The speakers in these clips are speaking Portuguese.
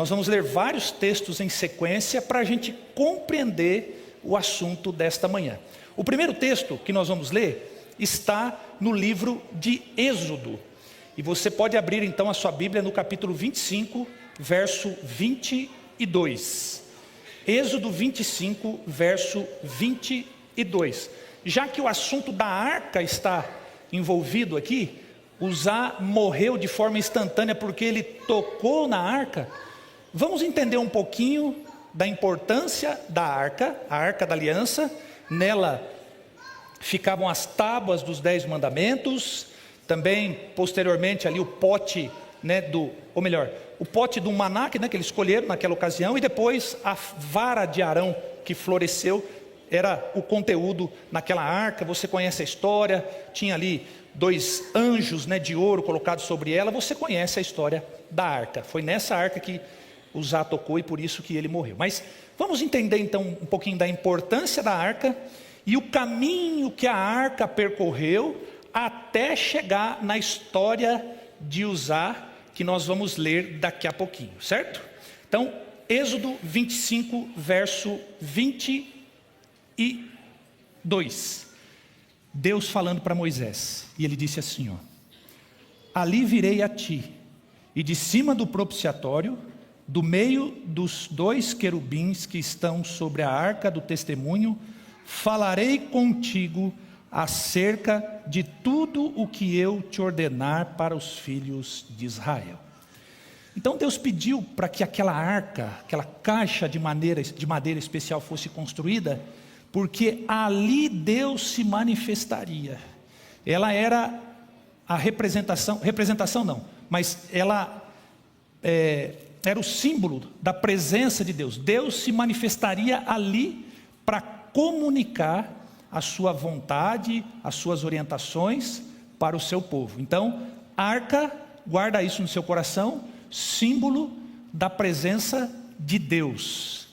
Nós vamos ler vários textos em sequência para a gente compreender o assunto desta manhã. O primeiro texto que nós vamos ler está no livro de Êxodo. E você pode abrir então a sua Bíblia no capítulo 25, verso 22. Êxodo 25, verso 22. Já que o assunto da arca está envolvido aqui, Uzá morreu de forma instantânea porque ele tocou na arca. Vamos entender um pouquinho da importância da arca, a arca da aliança. Nela ficavam as tábuas dos 10 mandamentos, também posteriormente ali o pote, o pote do maná, que eles escolheram naquela ocasião, e depois a vara de Arão que floresceu, era o conteúdo naquela arca. Você conhece a história, tinha ali 2 anjos de ouro colocados sobre ela. Você conhece a história da arca, foi nessa arca que Uzá tocou e por isso que ele morreu. Mas vamos entender então um pouquinho da importância da arca e o caminho que a arca percorreu até chegar na história de Uzá, que nós vamos ler daqui a pouquinho, certo? Então, Êxodo 25, verso 22. Deus falando para Moisés, e ele disse assim, ali virei a ti, e de cima do propiciatório, do meio dos 2 querubins que estão sobre a arca do testemunho, falarei contigo acerca de tudo o que eu te ordenar para os filhos de Israel. Então Deus pediu para que aquela arca, aquela caixa de madeira especial fosse construída, porque ali Deus se manifestaria. Ela era a representação não, mas ela era o símbolo da presença de Deus. Deus se manifestaria ali para comunicar a sua vontade, as suas orientações para o seu povo. Então, arca, guarda isso no seu coração, símbolo da presença de Deus.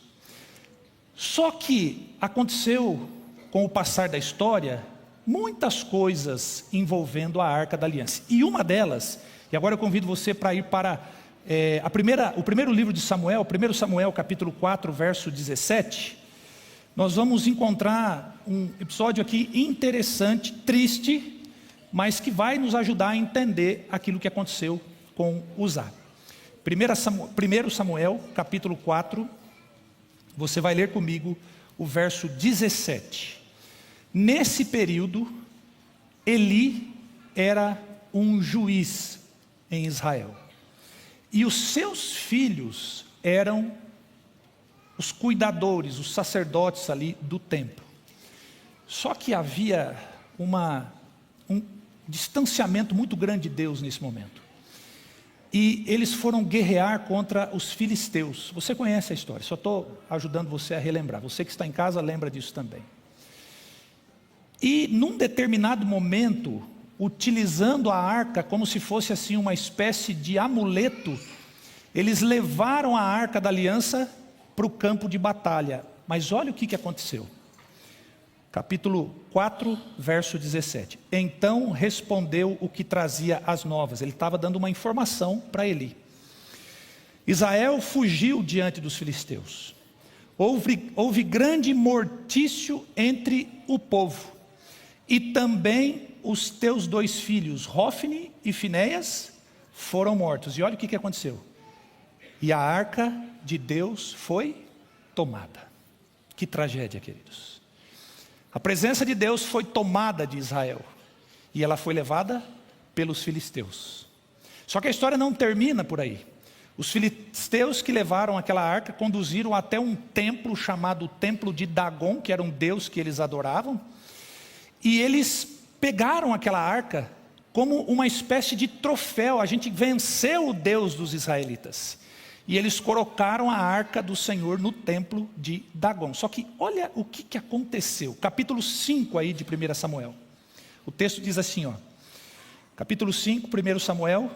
Só que aconteceu, com o passar da história, muitas coisas envolvendo a arca da aliança. E uma delas, e agora eu convido você para ir para o primeiro livro de Samuel, 1 Samuel capítulo 4, verso 17, nós vamos encontrar um episódio aqui interessante, triste, mas que vai nos ajudar a entender aquilo que aconteceu com Uzá. 1 Samuel capítulo 4, você vai ler comigo o verso 17. Nesse período, Eli era um juiz em Israel. E os seus filhos eram os cuidadores, os sacerdotes ali do templo. Só que havia um distanciamento muito grande de Deus nesse momento. E eles foram guerrear contra os filisteus. Você conhece a história, só estou ajudando você a relembrar. Você que está em casa lembra disso também. E num determinado momento, utilizando a arca como se fosse assim uma espécie de amuleto, eles levaram a arca da aliança para o campo de batalha. Mas olha o que aconteceu. Capítulo 4, verso 17. Então respondeu o que trazia as novas. Ele estava dando uma informação para Eli. Israel fugiu diante dos filisteus. Houve grande mortício entre o povo. E também os teus 2 filhos, Rófine e Finéias, foram mortos. E olha o que aconteceu. E a arca de Deus foi tomada. Que tragédia, queridos. A presença de Deus foi tomada de Israel. E ela foi levada pelos filisteus. Só que a história não termina por aí. Os filisteus que levaram aquela arca conduziram até um templo chamado Templo de Dagon, que era um deus que eles adoravam. E eles pegaram aquela arca como uma espécie de troféu. A gente venceu o Deus dos israelitas. E eles colocaram a arca do Senhor no templo de Dagon. Só que olha o que aconteceu. Capítulo 5 aí de 1 Samuel. O texto diz assim, capítulo 5, 1 Samuel.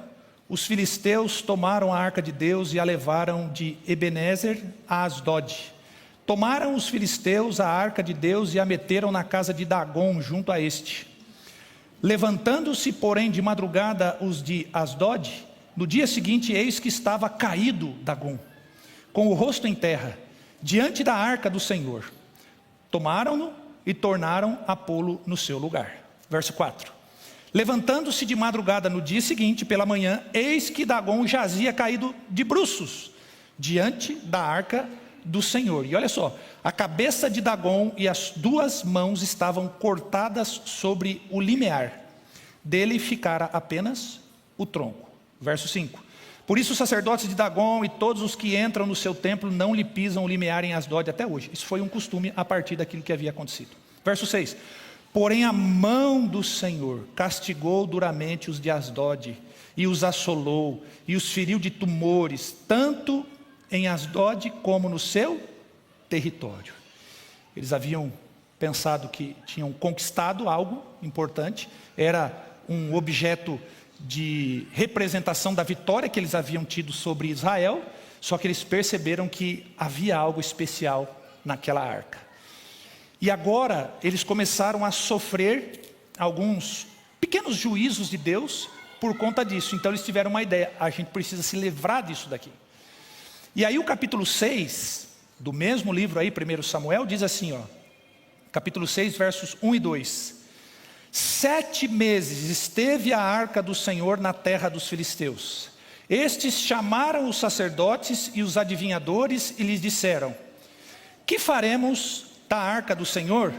Os filisteus tomaram a arca de Deus e a levaram de Ebenezer a Asdod. Tomaram os filisteus a arca de Deus e a meteram na casa de Dagon, junto a este. Levantando-se, porém, de madrugada os de Asdod, no dia seguinte, eis que estava caído Dagon. com o rosto em terra, diante da arca do Senhor. Tomaram-no e tornaram a pô-lo no seu lugar. Verso 4. Levantando-se de madrugada no dia seguinte, pela manhã, eis que Dagom jazia caído de bruços, diante da arca do Senhor. E olha só, a cabeça de Dagom e as 2 mãos estavam cortadas sobre o limiar. Dele ficara apenas o tronco. Verso 5. Por isso os sacerdotes de Dagom e todos os que entram no seu templo não lhe pisam o limiar em Asdod até hoje. Isso foi um costume a partir daquilo que havia acontecido. Verso 6. Porém a mão do Senhor castigou duramente os de Asdod, e os assolou, e os feriu de tumores, tanto em Asdod como no seu território. Eles haviam pensado que tinham conquistado algo importante, era um objeto de representação da vitória que eles haviam tido sobre Israel, só que eles perceberam que havia algo especial naquela arca. E agora eles começaram a sofrer alguns pequenos juízos de Deus por conta disso. Então eles tiveram uma ideia: a gente precisa se livrar disso daqui. E aí o capítulo 6, do mesmo livro aí, 1 Samuel, diz assim, capítulo 6, versos 1 e 2. 7 meses esteve a arca do Senhor na terra dos filisteus. Estes chamaram os sacerdotes e os adivinhadores e lhes disseram: que faremos da arca do Senhor?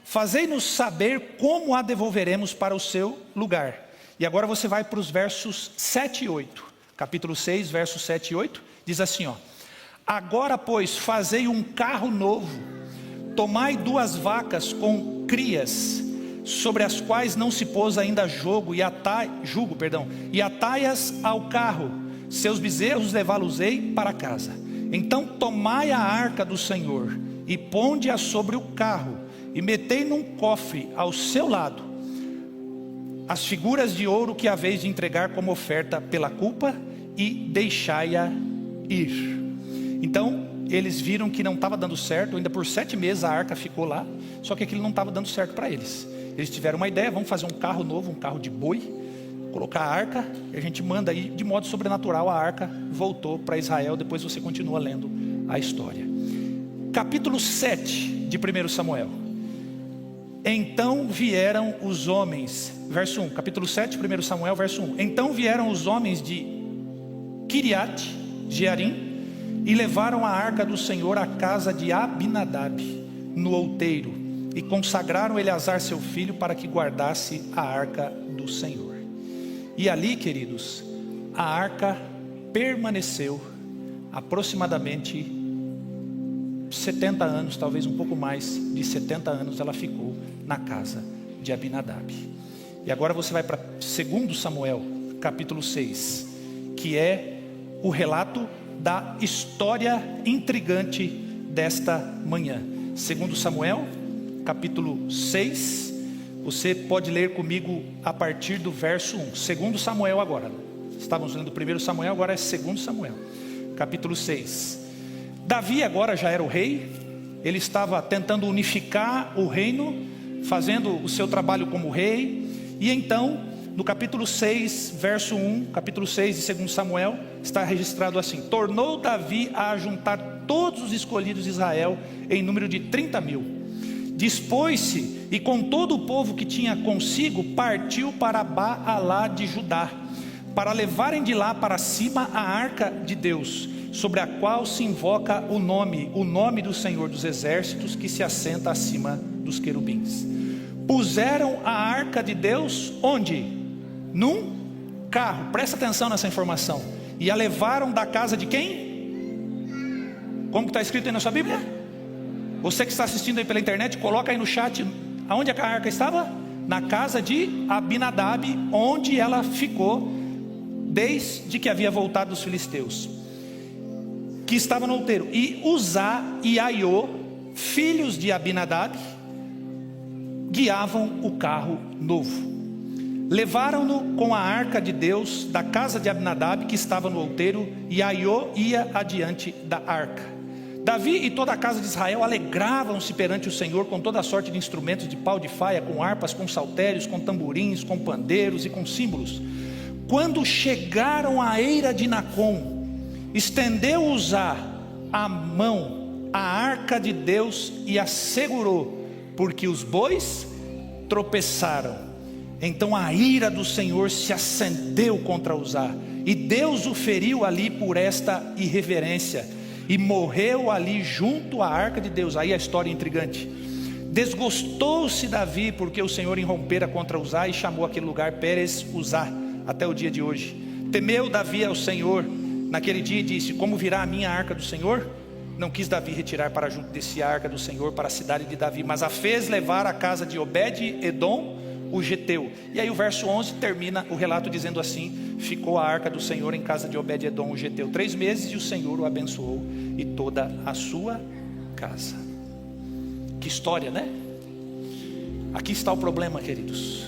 Fazei-nos saber como a devolveremos para o seu lugar. E agora você vai para os versos 7 e 8. Capítulo 6, versos 7 e 8. Diz assim, agora pois fazei um carro novo. Tomai 2 vacas com crias, sobre as quais não se pôs ainda jugo, e atai-as ao carro. Seus bezerros levá-los-ei para casa. Então tomai a arca do Senhor e ponde-a sobre o carro, e metei num cofre ao seu lado as figuras de ouro que haveis de entregar como oferta pela culpa, e deixai-a ir. Então eles viram que não estava dando certo. Ainda por 7 meses a arca ficou lá, só que aquilo não estava dando certo para eles. Eles tiveram uma ideia: vamos fazer um carro novo, um carro de boi, colocar a arca, e a gente manda aí. De modo sobrenatural a arca voltou para Israel. Depois você continua lendo a história. Capítulo 7 de 1 Samuel. Então vieram os homens, verso 1, capítulo 7, 1 Samuel, verso 1. Então vieram os homens de Kiriat Jearim e levaram a arca do Senhor à casa de Abinadab, no outeiro, e consagraram Eleazar seu filho para que guardasse a arca do Senhor. E ali, queridos, a arca permaneceu aproximadamente 70 anos, talvez um pouco mais de 70 anos ela ficou na casa de Abinadab. E agora você vai para 2 Samuel, capítulo 6, que é o relato da história intrigante desta manhã. 2 Samuel, capítulo 6, você pode ler comigo a partir do verso 1. 2 Samuel agora, estávamos lendo 1 Samuel, agora é 2 Samuel, capítulo 6. Davi agora já era o rei, ele estava tentando unificar o reino, fazendo o seu trabalho como rei. E então, no capítulo 6, verso 1, capítulo 6 de 2 Samuel, está registrado assim: tornou Davi a juntar todos os escolhidos de Israel em número de 30.000. Dispôs-se e com todo o povo que tinha consigo partiu para Baalá de Judá, para levarem de lá para cima a arca de Deus, sobre a qual se invoca o nome do Senhor dos Exércitos, que se assenta acima dos querubins. Puseram a arca de Deus onde? Num carro. Presta atenção nessa informação. E a levaram da casa de quem? Como está escrito aí na sua Bíblia? Você que está assistindo aí pela internet, coloca aí no chat aonde a arca estava. Na casa de Abinadab, onde ela ficou desde que havia voltado dos filisteus, que estava no outeiro. E Uzá e Aiô, filhos de Abinadab, guiavam o carro novo. Levaram-no com a arca de Deus da casa de Abinadab, que estava no outeiro, e Aiô ia adiante da arca. Davi e toda a casa de Israel alegravam-se perante o Senhor com toda a sorte de instrumentos de pau de faia, com harpas, com saltérios, com tamborins, com pandeiros e com símbolos. Quando chegaram à eira de Nacom, estendeu Uzá a mão a arca de Deus e a segurou, porque os bois tropeçaram. Então a ira do Senhor se acendeu contra Uzá, e Deus o feriu ali por esta irreverência, e morreu ali junto à arca de Deus. Aí a história é intrigante. Desgostou-se Davi, porque o Senhor irrompera contra Uzá, e chamou aquele lugar Pérez Uzá, até o dia de hoje. Temeu Davi ao Senhor naquele dia e disse: como virá a minha arca do Senhor? Não quis Davi retirar para junto desse arca do Senhor para a cidade de Davi, mas a fez levar à casa de Obed-edom, o geteu. E aí o verso 11 termina o relato dizendo assim: ficou a arca do Senhor em casa de Obed-edom, o geteu, 3 meses, e o Senhor o abençoou e toda a sua casa. Que história, né? Aqui está o problema, queridos.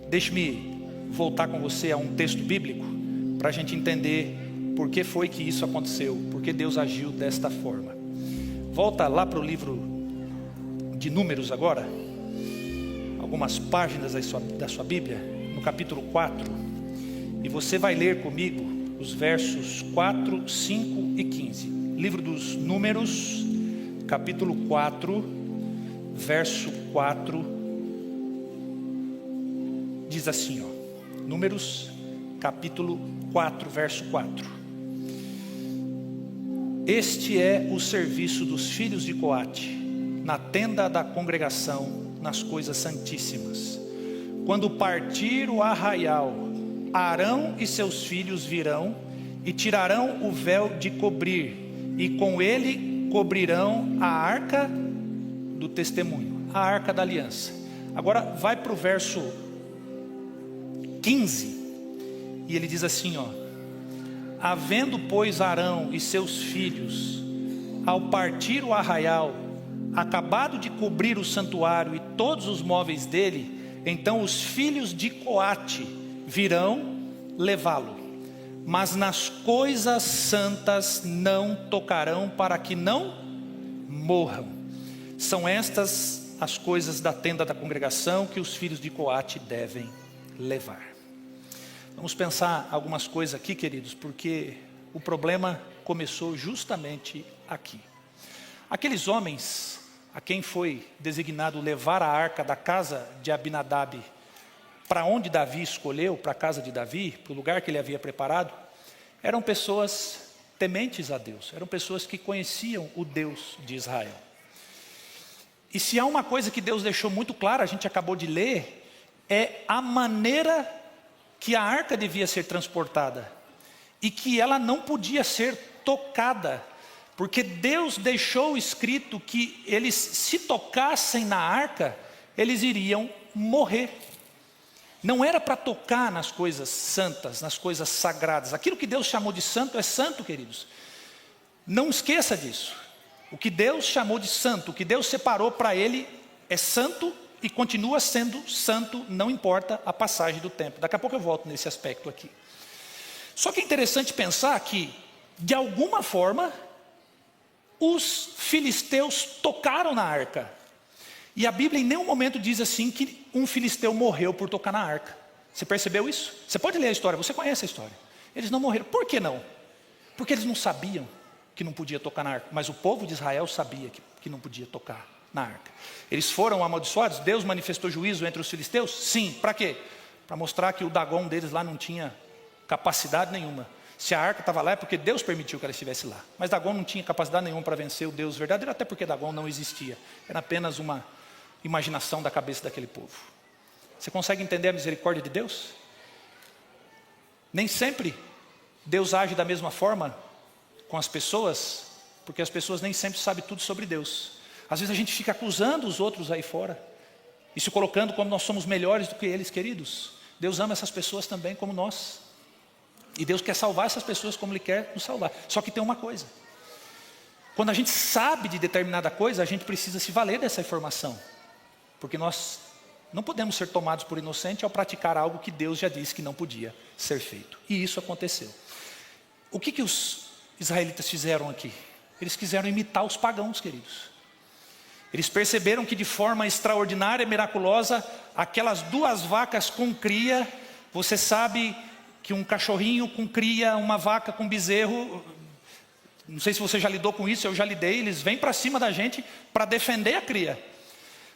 Deixe-me voltar com você a um texto bíblico, para a gente entender por que foi que isso aconteceu, por que Deus agiu desta forma. Volta lá para o livro de Números agora, algumas páginas da sua Bíblia, no capítulo 4, e você vai ler comigo os versos 4, 5 e 15. Livro dos Números, capítulo 4, verso 4, diz assim, Números, capítulo 4, verso 4. Este é o serviço dos filhos de Coate, na tenda da congregação, nas coisas santíssimas. Quando partir o arraial, Arão e seus filhos virão e tirarão o véu de cobrir, e com ele cobrirão a arca do testemunho, a arca da aliança. Agora vai para o verso 15, e ele diz assim, havendo pois Arão e seus filhos, ao partir o arraial, acabado de cobrir o santuário e todos os móveis dele, então os filhos de Coate virão levá-lo, mas nas coisas santas não tocarão, para que não morram. São estas as coisas da tenda da congregação que os filhos de Coate devem levar. Vamos pensar algumas coisas aqui, queridos, porque o problema começou justamente aqui. Aqueles homens a quem foi designado levar a arca da casa de Abinadab para onde Davi escolheu, para a casa de Davi, para o lugar que ele havia preparado, eram pessoas tementes a Deus, eram pessoas que conheciam o Deus de Israel. E se há uma coisa que Deus deixou muito clara, a gente acabou de ler, é a maneira que a arca devia ser transportada, e que ela não podia ser tocada, porque Deus deixou escrito que eles, se tocassem na arca, eles iriam morrer. Não era para tocar nas coisas santas, nas coisas sagradas. Aquilo que Deus chamou de santo é santo, queridos. Não esqueça disso. O que Deus chamou de santo, o que Deus separou para ele é santo e continua sendo santo, não importa a passagem do tempo. Daqui a pouco eu volto nesse aspecto aqui. Só que é interessante pensar que, de alguma forma, os filisteus tocaram na arca. E a Bíblia em nenhum momento diz assim que um filisteu morreu por tocar na arca. Você percebeu isso? Você pode ler a história, você conhece a história. Eles não morreram. Por que não? Porque eles não sabiam que não podia tocar na arca. Mas o povo de Israel sabia que não podia tocar na arca. Eles foram amaldiçoados. Deus manifestou juízo entre os filisteus? Sim. Para quê? Para mostrar que o Dagon deles lá não tinha capacidade nenhuma. Se a arca estava lá é porque Deus permitiu que ela estivesse lá. Mas Dagon não tinha capacidade nenhuma para vencer o Deus verdadeiro, até porque Dagon não existia. Era apenas uma imaginação da cabeça daquele povo. Você consegue entender a misericórdia de Deus? Nem sempre Deus age da mesma forma com as pessoas, porque as pessoas nem sempre sabem tudo sobre Deus. Às vezes a gente fica acusando os outros aí fora e se colocando como nós somos melhores do que eles, queridos. Deus ama essas pessoas também como nós. E Deus quer salvar essas pessoas como Ele quer nos salvar. Só que tem uma coisa. Quando a gente sabe de determinada coisa, a gente precisa se valer dessa informação. Porque nós não podemos ser tomados por inocente ao praticar algo que Deus já disse que não podia ser feito. E isso aconteceu. O que os israelitas fizeram aqui? Eles quiseram imitar os pagãos, queridos. Eles perceberam que de forma extraordinária e miraculosa, aquelas 2 vacas com cria, você sabe que um cachorrinho com cria, uma vaca com bezerro, Não sei se você já lidou com isso, eu já lidei. Eles vêm para cima da gente para defender a cria.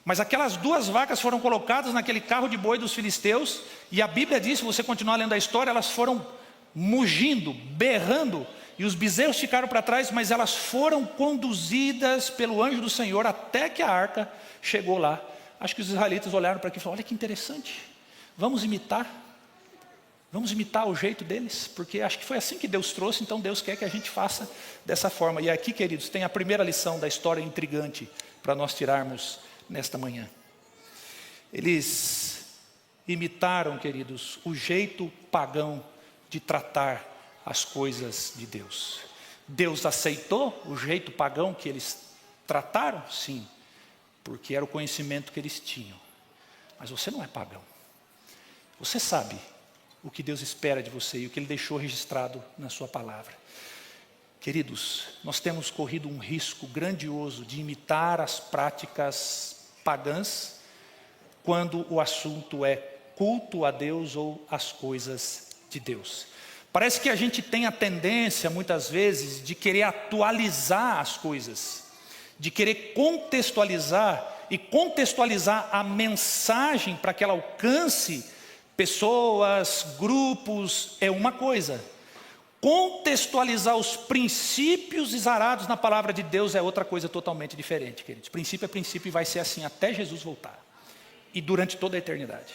Mas aquelas 2 vacas foram colocadas naquele carro de boi dos filisteus, e a Bíblia diz, se você continuar lendo a história, elas foram mugindo, berrando, e os bezerros ficaram para trás, mas elas foram conduzidas pelo anjo do Senhor até que a arca chegou lá. Acho que os israelitas olharam para aqui e falaram: olha que interessante, vamos imitar o jeito deles, porque acho que foi assim que Deus trouxe, então Deus quer que a gente faça dessa forma. E aqui, queridos, tem a primeira lição da história intrigante para nós tirarmos nesta manhã. Eles imitaram, queridos, o jeito pagão de tratar as coisas de Deus. Deus aceitou o jeito pagão que eles trataram? Sim, porque era o conhecimento que eles tinham. Mas você não é pagão. Você sabe o que Deus espera de você e o que Ele deixou registrado na sua palavra. Queridos, nós temos corrido um risco grandioso de imitar as práticas pagãs quando o assunto é culto a Deus ou as coisas de Deus. Parece que a gente tem a tendência, muitas vezes, de querer atualizar as coisas, de querer contextualizar e contextualizar a mensagem para que ela alcance pessoas, grupos, é uma coisa. Contextualizar os princípios exarados na palavra de Deus é outra coisa totalmente diferente, queridos. Princípio é princípio e vai ser assim até Jesus voltar. E durante toda a eternidade.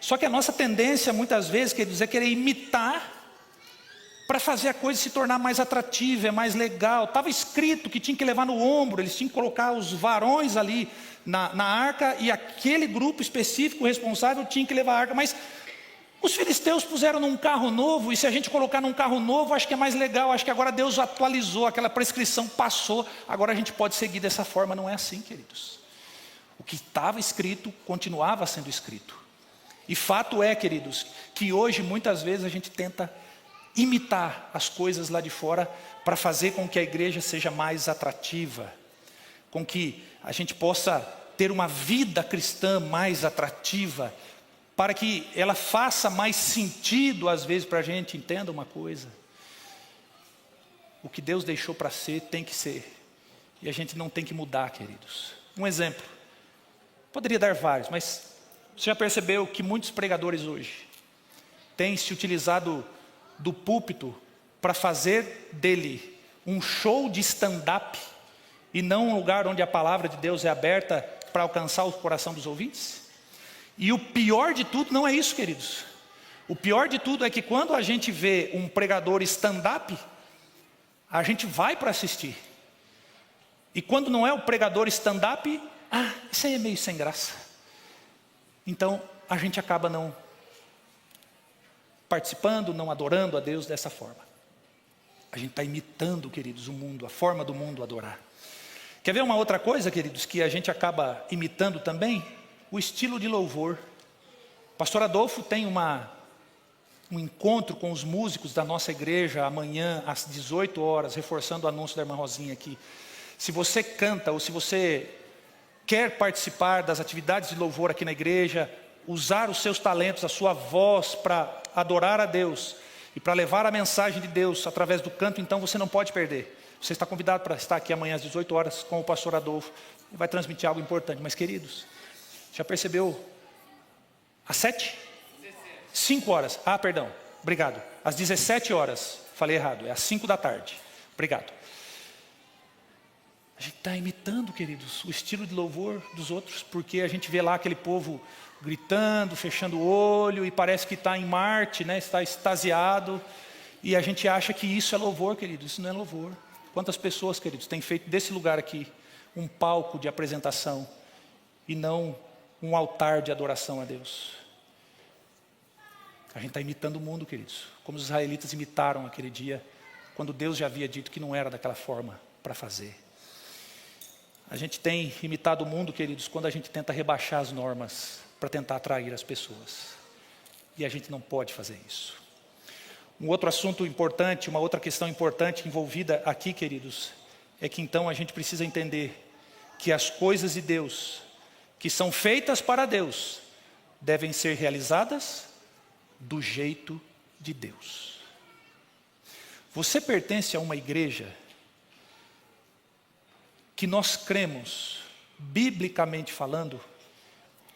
Só que a nossa tendência, muitas vezes, queridos, é querer imitar para fazer a coisa se tornar mais atrativa, mais legal. Estava escrito que tinha que levar no ombro, eles tinham que colocar os varões ali na arca, e aquele grupo específico responsável tinha que levar a arca, mas os filisteus puseram num carro novo, e se a gente colocar num carro novo, acho que é mais legal, acho que agora Deus atualizou, aquela prescrição passou, agora a gente pode seguir dessa forma. Não é assim, queridos. O que estava escrito, continuava sendo escrito. E fato é, queridos, que hoje muitas vezes a gente tenta imitar as coisas lá de fora para fazer com que a igreja seja mais atrativa, com que a gente possa ter uma vida cristã mais atrativa, para que ela faça mais sentido às vezes para a gente. Entenda uma coisa: o que Deus deixou para ser, tem que ser, e a gente não tem que mudar, queridos. Um exemplo, poderia dar vários, mas você já percebeu que muitos pregadores hoje têm se utilizado do púlpito para fazer dele um show de stand-up e não um lugar onde a palavra de Deus é aberta para alcançar o coração dos ouvintes? E o pior de tudo não é isso, queridos. O pior de tudo é que quando a gente vê um pregador stand-up, a gente vai para assistir. E quando não é o pregador stand-up, isso aí é meio sem graça. Então a gente acaba não participando, não adorando a Deus dessa forma. A gente está imitando, queridos, o mundo, a forma do mundo adorar. Quer ver uma outra coisa, queridos, que a gente acaba imitando também? O estilo de louvor. Pastor Adolfo tem um encontro com os músicos da nossa igreja amanhã às 18 horas, reforçando o anúncio da irmã Rosinha aqui. Se você canta ou se você quer participar das atividades de louvor aqui na igreja, usar os seus talentos, a sua voz para adorar a Deus e para levar a mensagem de Deus através do canto, então você não pode perder. Você está convidado para estar aqui amanhã às 18 horas com o pastor Adolfo. Ele vai transmitir algo importante. Mas, queridos, já percebeu? Às 7? 5 horas. Perdão. Obrigado. Às 17 horas. Falei errado. É às 5 da tarde. Obrigado. A gente está imitando, queridos, o estilo de louvor dos outros, porque a gente vê lá aquele povo gritando, fechando o olho, e parece que está em Marte, né? Está extasiado, e a gente acha que isso é louvor, queridos. Isso não é louvor. Quantas pessoas, queridos, têm feito desse lugar aqui um palco de apresentação e não um altar de adoração a Deus? A gente está imitando o mundo, queridos, como os israelitas imitaram aquele dia, quando Deus já havia dito que não era daquela forma para fazer. A gente tem imitado o mundo, queridos, quando a gente tenta rebaixar as normas para tentar atrair as pessoas. E a gente não pode fazer isso. Um outro assunto importante, uma outra questão importante envolvida aqui, queridos, é que então a gente precisa entender que as coisas de Deus, que são feitas para Deus, devem ser realizadas do jeito de Deus. Você pertence a uma igreja que nós cremos, biblicamente falando,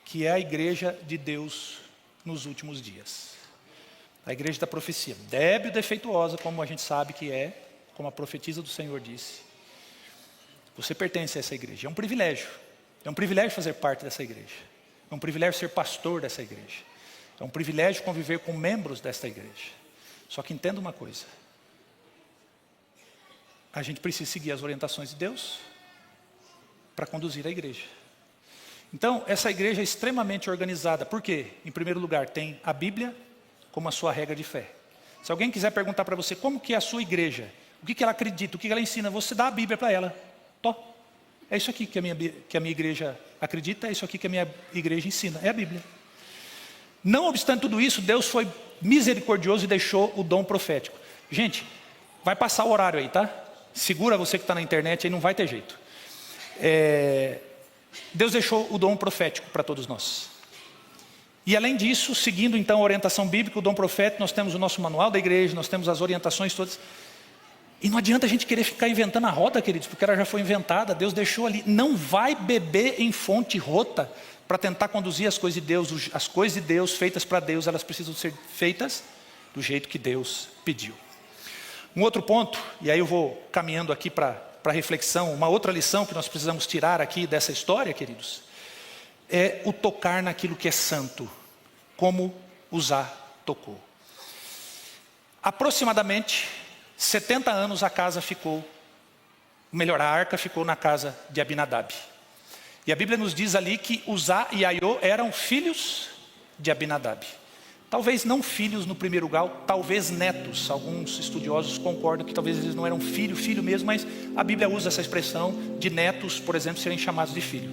que é a igreja de Deus nos últimos dias. A igreja da profecia, débil e defeituosa, como a gente sabe que é, como a profetisa do Senhor disse. Você pertence a essa igreja, é um privilégio. É um privilégio fazer parte dessa igreja. É um privilégio ser pastor dessa igreja. É um privilégio conviver com membros desta igreja. Só que entenda uma coisa. A gente precisa seguir as orientações de Deus para conduzir a igreja. Então, essa igreja é extremamente organizada. Por quê? Em primeiro lugar, tem a Bíblia como a sua regra de fé. Se alguém quiser perguntar para você como que é a sua igreja, o que ela acredita, o que ela ensina, você dá a Bíblia para ela. É isso aqui que a minha igreja acredita, é isso aqui que a minha igreja ensina, é a Bíblia. Não obstante tudo isso, Deus foi misericordioso e deixou o dom profético. Gente, vai passar o horário aí, tá? Segura você que está na internet aí, não vai ter jeito. Deus deixou o dom profético para todos nós. E além disso, seguindo então a orientação bíblica, o dom profético, nós temos o nosso manual da igreja, nós temos as orientações todas. E não adianta a gente querer ficar inventando a roda, queridos, porque ela já foi inventada, Deus deixou ali. Não vai beber em fonte rota para tentar conduzir as coisas de Deus. As coisas de Deus, feitas para Deus, elas precisam ser feitas do jeito que Deus pediu. Um outro ponto, e aí eu vou caminhando aqui para reflexão, uma outra lição que nós precisamos tirar aqui dessa história, queridos, é o tocar naquilo que é santo, como Uzá tocou. Aproximadamente 70 anos a casa ficou, melhor, a arca ficou na casa de Abinadab. E a Bíblia nos diz ali que Uzá e Aiô eram filhos de Abinadab. Talvez não filhos no primeiro grau, talvez netos. Alguns estudiosos concordam que talvez eles não eram filho mesmo, mas a Bíblia usa essa expressão de netos, por exemplo, serem chamados de filho.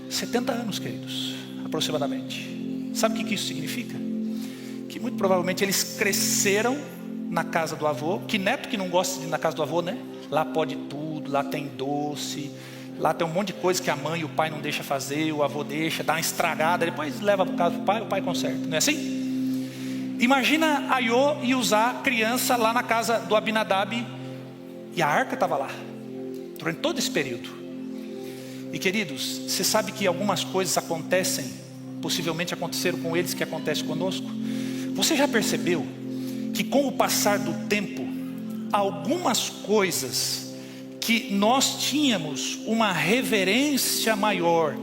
70 anos, queridos, aproximadamente. Sabe o que isso significa? Que muito provavelmente eles cresceram na casa do avô. Que neto que não gosta de ir na casa do avô, né? Lá pode tudo, lá tem doce, lá tem um monte de coisa que a mãe e o pai não deixam fazer, o avô deixa, dá uma estragada, depois leva para casa do pai, o pai conserta, não é assim? Imagina Aiô e Uzá, criança, lá na casa do Abinadab, e a arca estava lá, durante todo esse período. E queridos, você sabe que algumas coisas acontecem, possivelmente aconteceram com eles, que acontece conosco. Você já percebeu que com o passar do tempo, algumas coisas que nós tínhamos uma reverência maior,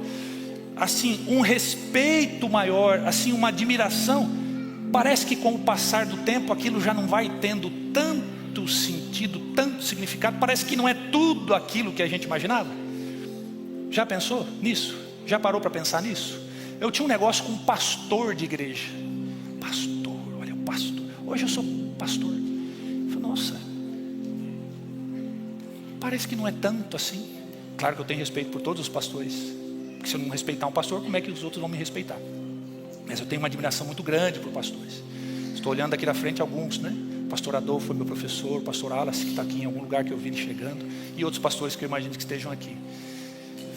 assim, um respeito maior, assim, uma admiração, parece que com o passar do tempo aquilo já não vai tendo tanto sentido, tanto significado, parece que não é tudo aquilo que a gente imaginava. Já pensou nisso? Já parou para pensar nisso? Eu tinha um negócio com um pastor de igreja. Pastor, olha o pastor. Hoje eu sou pastor. Eu falei, nossa, parece que não é tanto assim. Claro que eu tenho respeito por todos os pastores, porque se eu não respeitar um pastor, como é que os outros vão me respeitar? Mas eu tenho uma admiração muito grande por pastores. Estou olhando aqui na frente alguns, né? O pastor Adolfo foi meu professor, o pastor Alas, que está aqui em algum lugar que eu vi ele chegando, e outros pastores que eu imagino que estejam aqui.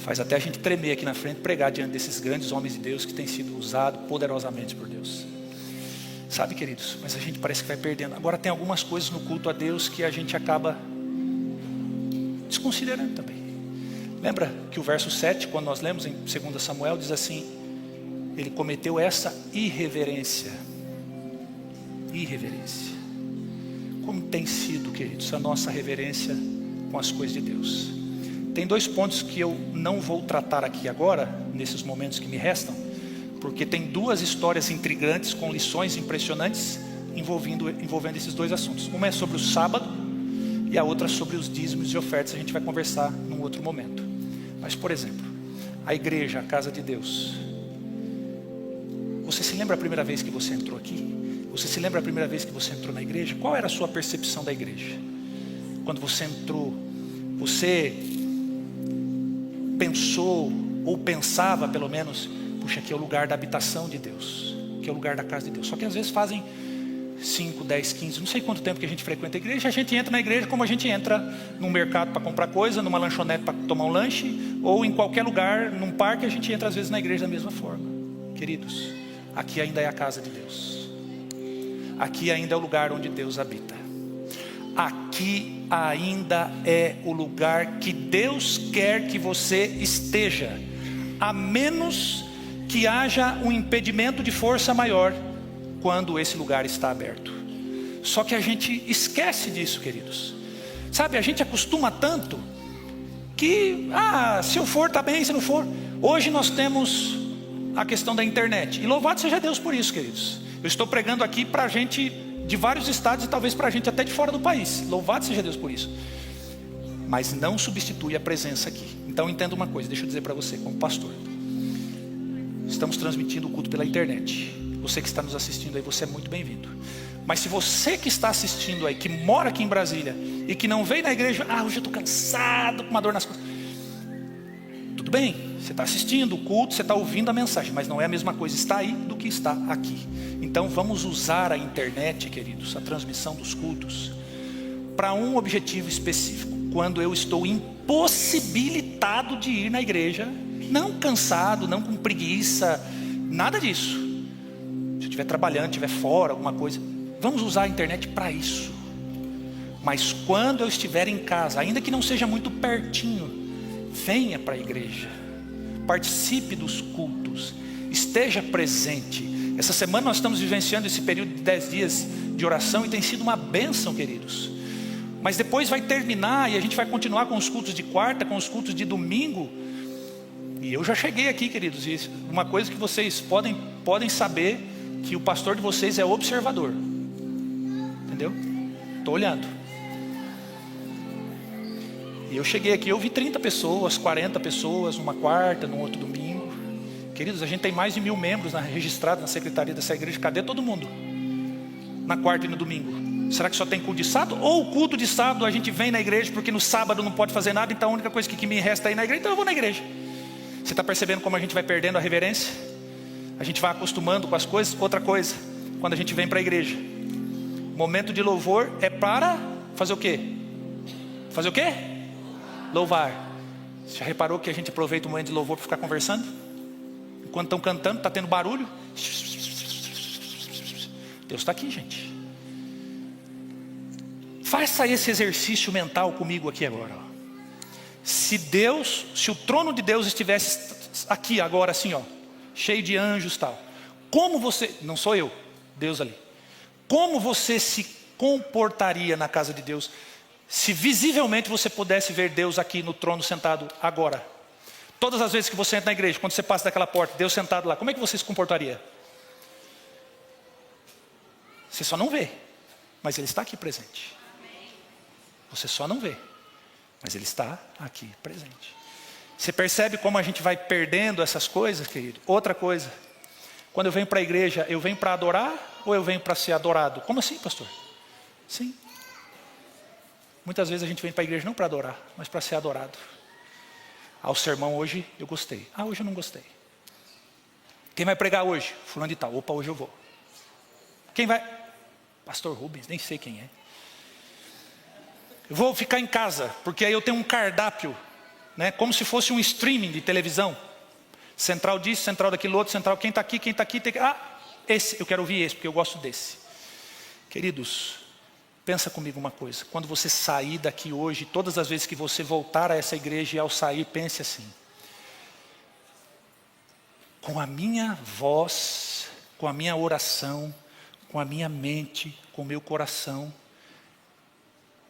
Faz até a gente tremer aqui na frente, pregar diante desses grandes homens de Deus que têm sido usados poderosamente por Deus. Sabe, queridos, mas a gente parece que vai perdendo. Agora tem algumas coisas no culto a Deus que a gente acaba desconsiderando também. Lembra que o verso 7, quando nós lemos em 2 Samuel, diz assim: ele cometeu essa irreverência. Irreverência. Como tem sido, queridos, a nossa reverência com as coisas de Deus? Tem dois pontos que eu não vou tratar aqui agora, nesses momentos que me restam, porque tem duas histórias intrigantes com lições impressionantes envolvendo esses dois assuntos. Uma é sobre o sábado e a outra sobre os dízimos e ofertas. A gente vai conversar num outro momento. Mas, por exemplo, a igreja, a casa de Deus. Você se lembra a primeira vez que você entrou aqui? Você se lembra a primeira vez que você entrou na igreja? Qual era a sua percepção da igreja? Quando você entrou, você pensou, ou pensava pelo menos, puxa, aqui é o lugar da habitação de Deus, aqui é o lugar da casa de Deus. Só que às vezes fazem 5, 10, 15, não sei quanto tempo que a gente frequenta a igreja. A gente entra na igreja como a gente entra num mercado para comprar coisa, numa lanchonete para tomar um lanche, ou em qualquer lugar, num parque, a gente entra às vezes na igreja da mesma forma. Queridos, aqui ainda é a casa de Deus. Aqui ainda é o lugar onde Deus habita. aqui ainda é o lugar que Deus quer que você esteja, a menos que haja um impedimento de força maior quando esse lugar está aberto. Só que a gente esquece disso, queridos. Sabe, a gente acostuma tanto que, se eu for, tá bem, se não for. Hoje nós temos a questão da internet, e louvado seja Deus por isso, queridos. Eu estou pregando aqui para gente de vários estados e talvez para gente até de fora do país. Louvado seja Deus por isso. Mas não substitui a presença aqui. Então entenda uma coisa, deixa eu dizer para você como pastor. Estamos transmitindo o culto pela internet. Você que está nos assistindo aí, você é muito bem-vindo. Mas se você que está assistindo aí, que mora aqui em Brasília e que não veio na igreja, hoje eu estou cansado, com uma dor nas costas. Tudo bem, você está assistindo o culto, você está ouvindo a mensagem, mas não é a mesma coisa estar aí do que estar aqui. Então vamos usar a internet, queridos, a transmissão dos cultos, para um objetivo específico. Quando eu estou impossibilitado de ir na igreja, não cansado, não com preguiça, nada disso. Se eu estiver trabalhando, estiver fora, alguma coisa, vamos usar a internet para isso. Mas quando eu estiver em casa, ainda que não seja muito pertinho, venha para a igreja, participe dos cultos, esteja presente. Essa semana nós estamos vivenciando esse período de 10 dias de oração e tem sido uma bênção, queridos. Mas depois vai terminar e a gente vai continuar com os cultos de quarta, com os cultos de domingo. E eu já cheguei aqui, queridos, e uma coisa que vocês podem saber, que o pastor de vocês é observador. Entendeu? Estou olhando. E eu cheguei aqui, eu vi 30 pessoas, 40 pessoas, numa quarta, num outro domingo. Queridos, a gente tem mais de 1000 membros registrados na secretaria dessa igreja. Cadê todo mundo? Na quarta e no domingo. Será que só tem culto de sábado? Ou o culto de sábado a gente vem na igreja porque no sábado não pode fazer nada, então a única coisa que me resta é ir na igreja, então eu vou na igreja. Você está percebendo como a gente vai perdendo a reverência? A gente vai acostumando com as coisas. Outra coisa, quando a gente vem para a igreja, momento de louvor é para fazer o quê? Fazer o quê? Louvar. Você já reparou que a gente aproveita o momento de louvor para ficar conversando? Enquanto estão cantando, está tendo barulho. Deus está aqui, gente. Faça esse exercício mental comigo aqui agora. Se o trono de Deus estivesse aqui agora assim, cheio de anjos e tal, como você, não sou eu, Deus ali, como você se comportaria na casa de Deus, se visivelmente você pudesse ver Deus aqui no trono sentado agora? Todas as vezes que você entra na igreja, quando você passa daquela porta, Deus sentado lá, como é que você se comportaria? Você só não vê, mas Ele está aqui presente. Você só não vê, mas Ele está aqui presente. Você percebe como a gente vai perdendo essas coisas, querido? Outra coisa, quando eu venho para a igreja, eu venho para adorar ou eu venho para ser adorado? Como assim, pastor? Sim. Muitas vezes a gente vem para a igreja não para adorar, mas para ser adorado. O sermão hoje eu gostei. Hoje eu não gostei. Quem vai pregar hoje? Fulano de tal. Opa, hoje eu vou. Quem vai? Pastor Rubens, nem sei quem é. Eu vou ficar em casa, porque aí eu tenho um cardápio, né? Como se fosse um streaming de televisão. Central disso, central daquilo outro, central quem está aqui, quem está aqui. Esse, eu quero ouvir esse, porque eu gosto desse. Queridos, pensa comigo uma coisa. Quando você sair daqui hoje, todas as vezes que você voltar a essa igreja e ao sair, pense assim. Com a minha voz, com a minha oração, com a minha mente, com o meu coração,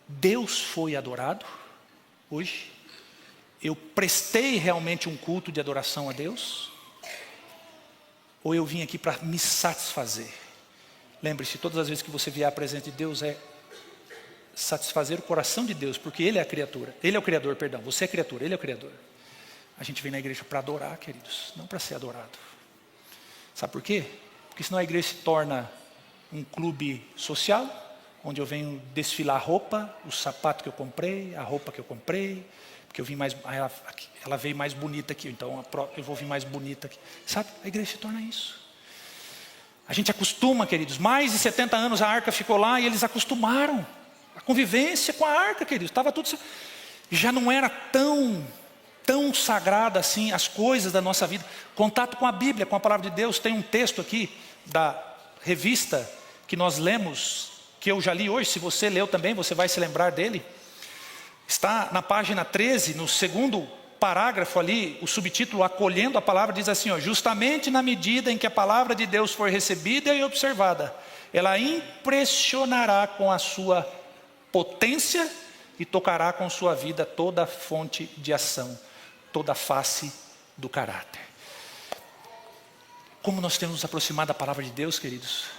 Deus foi adorado hoje? Eu prestei realmente um culto de adoração a Deus? Ou eu vim aqui para me satisfazer? Lembre-se, todas as vezes que você vier à presença de Deus é satisfazer o coração de Deus, porque Ele é a criatura. Ele é o Criador, perdão. Você é criatura, Ele é o Criador. A gente vem na igreja para adorar, queridos, não para ser adorado. Sabe por quê? Porque senão a igreja se torna um clube social, onde eu venho desfilar a roupa, o sapato que eu comprei, a roupa que eu comprei, porque eu vim mais, ela veio mais bonita aqui, então eu vou vir mais bonita aqui. Sabe, a igreja se torna isso. A gente acostuma, queridos, mais de 70 anos a arca ficou lá e eles acostumaram. A convivência com a arca, queridos, estava tudo... Já não era tão sagrada assim as coisas da nossa vida. Contato com a Bíblia, com a palavra de Deus. Tem um texto aqui da revista que nós lemos, que eu já li hoje, se você leu também, você vai se lembrar dele. Está na página 13, no segundo parágrafo ali, o subtítulo Acolhendo a Palavra diz assim, ó, justamente na medida em que a palavra de Deus for recebida e observada, ela impressionará com a sua potência e tocará com sua vida toda a fonte de ação, toda a face do caráter. Como nós temos nos aproximado da palavra de Deus, queridos?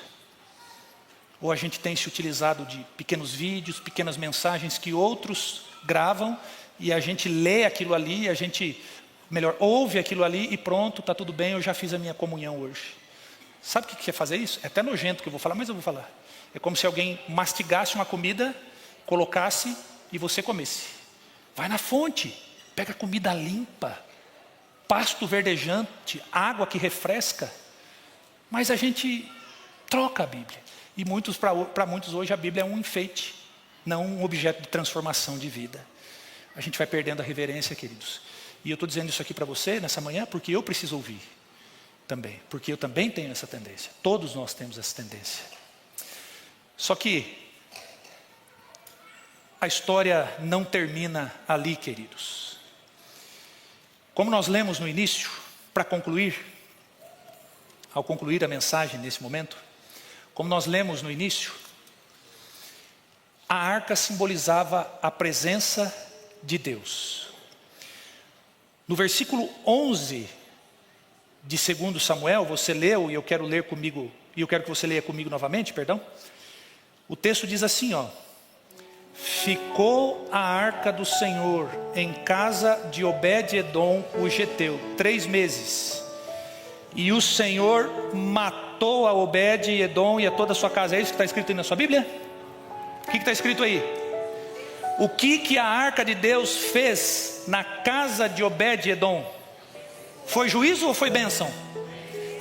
Ou a gente tem se utilizado de pequenos vídeos, pequenas mensagens que outros gravam, e a gente lê aquilo ali, a gente, ouve aquilo ali e pronto, está tudo bem, eu já fiz a minha comunhão hoje. Sabe o que é fazer isso? É até nojento que eu vou falar, mas eu vou falar. É como se alguém mastigasse uma comida, colocasse e você comesse. Vai na fonte, pega comida limpa, pasto verdejante, água que refresca. Mas a gente troca a Bíblia. E para muitos hoje a Bíblia é um enfeite, não um objeto de transformação de vida. A gente vai perdendo a reverência, queridos. E eu estou dizendo isso aqui para você nessa manhã porque eu preciso ouvir também. Porque eu também tenho essa tendência. Todos nós temos essa tendência. Só que a história não termina ali, queridos. Como nós lemos no início, para concluir, ao concluir a mensagem nesse momento, como nós lemos no início, a arca simbolizava a presença de Deus. No versículo 11 de 2 Samuel, você leu, e eu quero ler comigo, e eu quero que você leia comigo novamente, perdão. O texto diz assim, ó: ficou a arca do Senhor em casa de Obed-edom o geteu 3 meses. E o Senhor matou a Obed-edom e a toda a sua casa. É isso que está escrito aí na sua Bíblia? O que está escrito aí? O que a arca de Deus fez na casa de Obed-edom? Foi juízo ou foi bênção?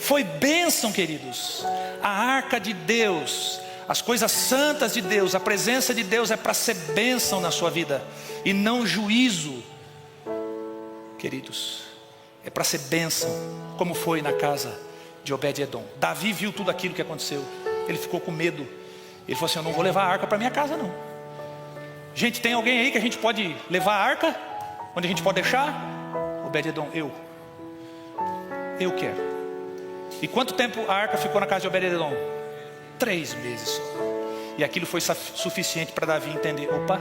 Foi bênção, queridos. A arca de Deus, as coisas santas de Deus, a presença de Deus é para ser bênção na sua vida e não juízo, queridos. É para ser bênção, como foi na casa de Obed-edom. Davi viu tudo aquilo que aconteceu. Ele ficou com medo. Ele falou assim, eu não vou levar a arca para minha casa não. Gente, tem alguém aí que a gente pode levar a arca? Onde a gente pode deixar? Obed-edom, eu quero. E quanto tempo a arca ficou na casa de Obed-edom? 3 meses só. E aquilo foi suficiente para Davi entender, opa,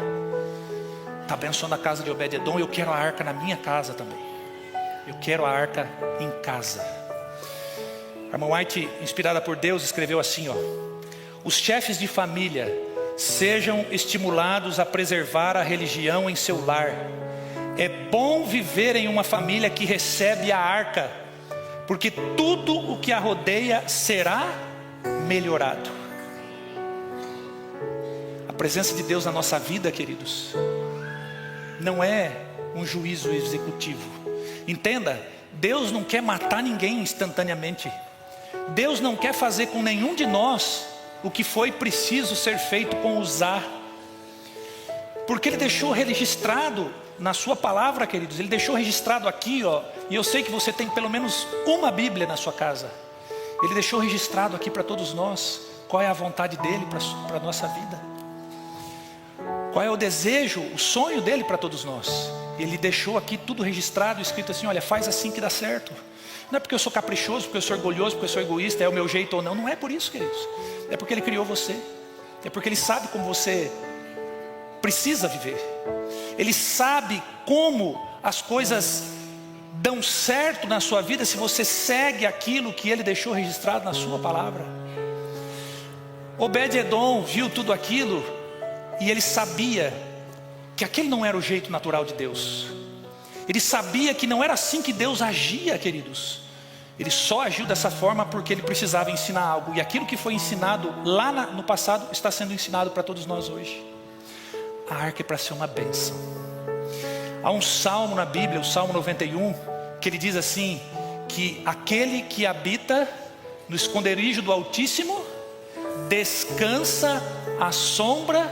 está abençoando a casa de Obed-edom, eu quero a arca na minha casa também. Eu quero a arca em casa. A irmã White, inspirada por Deus, escreveu assim, ó: os chefes de família sejam estimulados a preservar a religião em seu lar. É bom viver em uma família que recebe a arca, porque tudo o que a rodeia será melhorado. A presença de Deus na nossa vida, queridos, não é um juízo executivo. Entenda, Deus não quer matar ninguém instantaneamente. Deus não quer fazer com nenhum de nós o que foi preciso ser feito com Uzá, porque Ele deixou registrado na sua palavra, queridos. Ele deixou registrado aqui, ó, e eu sei que você tem pelo menos uma Bíblia na sua casa. Ele deixou registrado aqui para todos nós qual é a vontade dEle para a nossa vida, qual é o desejo, o sonho dEle para todos nós. Ele deixou aqui tudo registrado, escrito assim, olha, faz assim que dá certo. Não é porque eu sou caprichoso, porque eu sou orgulhoso, porque eu sou egoísta, é o meu jeito ou não. Não é por isso, queridos. É porque Ele criou você. É porque Ele sabe como você precisa viver. Ele sabe como as coisas dão certo na sua vida se você segue aquilo que Ele deixou registrado na sua palavra. Obed-edom viu tudo aquilo e ele sabia que aquele não era o jeito natural de Deus. Ele sabia que não era assim que Deus agia, queridos. Ele só agiu dessa forma porque ele precisava ensinar algo. E aquilo que foi ensinado lá no passado está sendo ensinado para todos nós hoje. A arca é para ser uma bênção. Há um salmo na Bíblia, o Salmo 91, que ele diz assim, que aquele que habita no esconderijo do Altíssimo descansa à sombra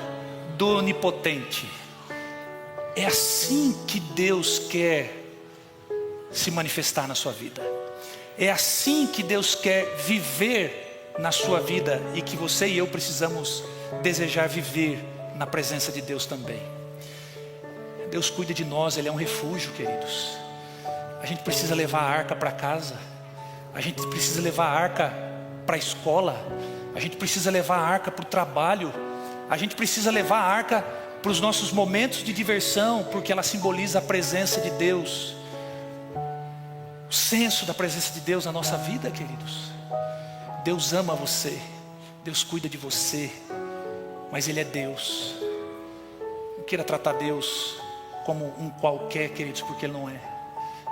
do Onipotente. É assim que Deus quer se manifestar na sua vida. É assim que Deus quer viver na sua vida e que você e eu precisamos desejar viver na presença de Deus também. Deus cuida de nós, Ele é um refúgio, queridos. A gente precisa levar a arca para casa, a gente precisa levar a arca para a escola, a gente precisa levar a arca para o trabalho, a gente precisa levar a arca para os nossos momentos de diversão, porque ela simboliza a presença de Deus, o senso da presença de Deus na nossa vida, queridos. Deus ama você, Deus cuida de você, mas Ele é Deus. Não queira tratar Deus como um qualquer, queridos, porque Ele não é.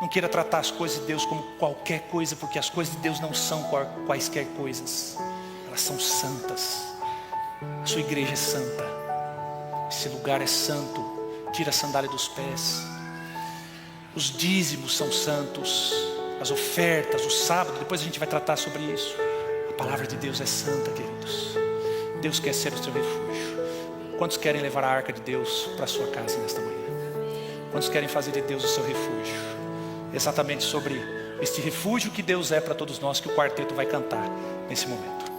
Não queira tratar as coisas de Deus como qualquer coisa, porque as coisas de Deus não são quaisquer coisas. Elas são santas. A sua igreja é santa. Esse lugar é santo. Tira a sandália dos pés. Os dízimos são santos. As ofertas, o sábado, depois a gente vai tratar sobre isso. A palavra de Deus é santa, queridos. Deus quer ser o seu refúgio. Quantos querem levar a arca de Deus para a sua casa nesta manhã? Quantos querem fazer de Deus o seu refúgio? Exatamente sobre este refúgio que Deus é para todos nós, que o quarteto vai cantar nesse momento.